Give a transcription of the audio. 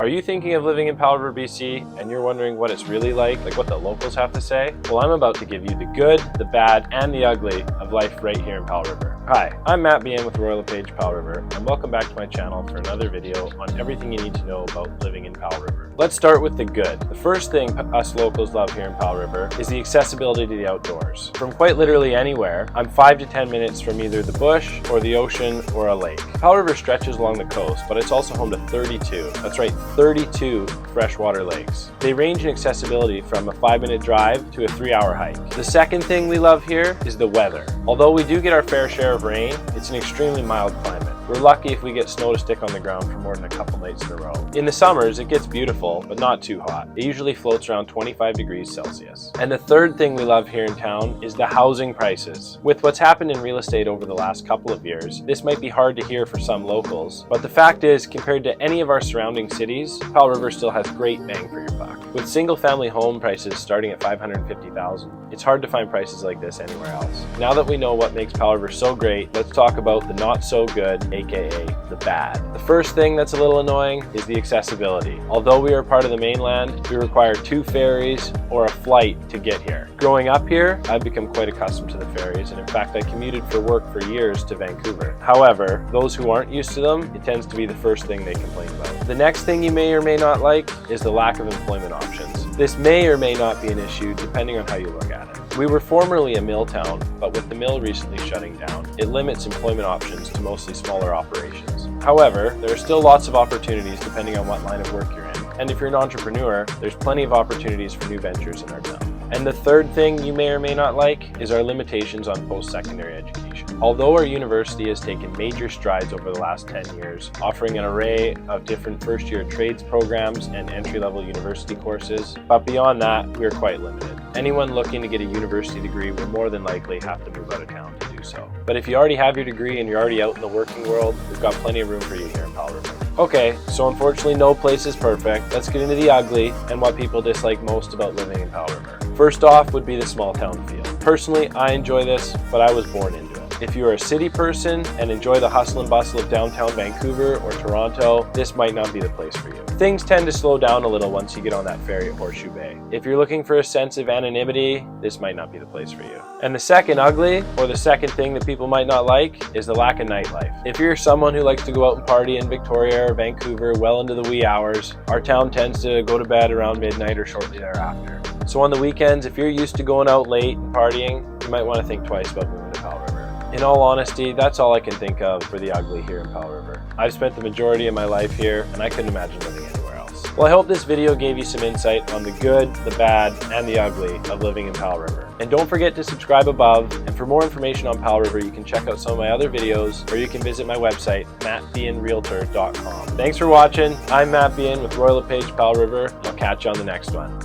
Are you thinking of living in Powell River, BC, and you're wondering what it's really like what the locals have to say? Well, I'm about to give you the good, the bad, and the ugly of life right here in Powell River. Hi, I'm Matt Behan with Royal LePage Powell River, and welcome back to my channel for another video on everything you need to know about living in Powell River. Let's start with the good. The first thing us locals love here in Powell River is the accessibility to the outdoors. From quite literally anywhere, I'm 5 to 10 minutes from either the bush or the ocean or a lake. Powell River stretches along the coast, but it's also home to 32. That's right, 32 freshwater lakes. They range in accessibility from a 5-minute drive to a 3-hour hike. The second thing we love here is the weather. Although we do get our fair share of rain, it's an extremely mild climate. We're lucky if we get snow to stick on the ground for more than a couple nights in a row. In the summers, it gets beautiful, but not too hot. It usually floats around 25 degrees Celsius. And the third thing we love here in town is the housing prices. With what's happened in real estate over the last couple of years, this might be hard to hear for some locals, but the fact is, compared to any of our surrounding cities, Powell River still has great bang for your buck. With single-family home prices starting at $550,000, it's hard to find prices like this anywhere else. Now that we know what makes Powell River so great, let's talk about the not so good, aka the bad. The first thing that's a little annoying is the accessibility. Although we are part of the mainland, we require 2 ferries or a flight to get here. Growing up here, I've become quite accustomed to the ferries, and in fact I commuted for work for years to Vancouver. However, those who aren't used to them, it tends to be the first thing they complain about. The next thing you may or may not like is the lack of employment options. This may or may not be an issue depending on how you look at it. We were formerly a mill town, but with the mill recently shutting down, it limits employment options to mostly smaller operations. However, there are still lots of opportunities depending on what line of work you're in. And if you're an entrepreneur, there's plenty of opportunities for new ventures in our town. And the third thing you may or may not like is our limitations on post-secondary education. Although our university has taken major strides over the last 10 years, offering an array of different first-year trades programs and entry-level university courses, but beyond that, we are quite limited. Anyone looking to get a university degree will more than likely have to move out of town to do so. But if you already have your degree and you're already out in the working world, we've got plenty of room for you here in Powell River. Okay, so unfortunately no place is perfect. Let's get into the ugly and what people dislike most about living in Powell River. First off would be the small town feel. Personally, I enjoy this, but I was born into it. If you are a city person and enjoy the hustle and bustle of downtown Vancouver or Toronto, this might not be the place for you. Things tend to slow down a little once you get on that ferry at Horseshoe Bay. If you're looking for a sense of anonymity, this might not be the place for you. And the second ugly, or the second thing that people might not like, is the lack of nightlife. If you're someone who likes to go out and party in Victoria or Vancouver well into the wee hours, our town tends to go to bed around midnight or shortly thereafter. So on the weekends, if you're used to going out late and partying, you might want to think twice about moving to Powell River. In all honesty, that's all I can think of for the ugly here in Powell River. I've spent the majority of my life here, and I couldn't imagine living anywhere else. Well, I hope this video gave you some insight on the good, the bad, and the ugly of living in Powell River. And don't forget to subscribe above, and for more information on Powell River, you can check out some of my other videos, or you can visit my website, mattbehanrealtor.com. Thanks for watching. I'm Matt Behan with Royal LePage Powell River, and I'll catch you on the next one.